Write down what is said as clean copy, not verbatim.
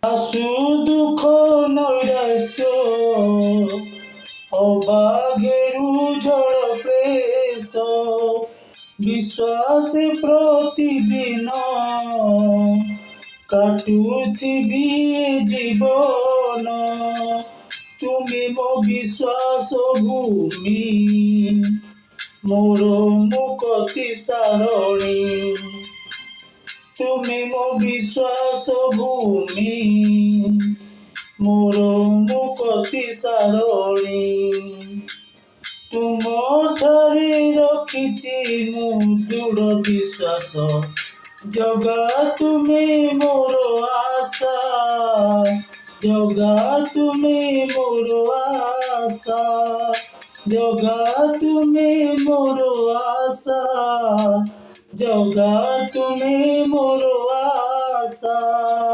আশু দুঃখ নৈরাশ্য অবাগের উজ্জ্বল প্রেস বিশ্বাসে প্রতিদিন কাটুথিবি জীবন তুমি মো বিশ্বাস ভূমি মোর মুকতি সারণী তুমি মো বিশ্বাস ভূমি মোর মুকতি সারণী তুম ଠାରେ ରଖିଛି ମୁଁ ଦୃଢ଼ ବିଶ୍ୱାସ ଜଗା ତୁମେ ମୋର ଆଶା ଜଗା ତୁମେ ମୋର ଆଶା ଜଗା ତୁମେ ମୋର ଆଶା ଜଗା ତୁମେ ମୋର ଆଶା।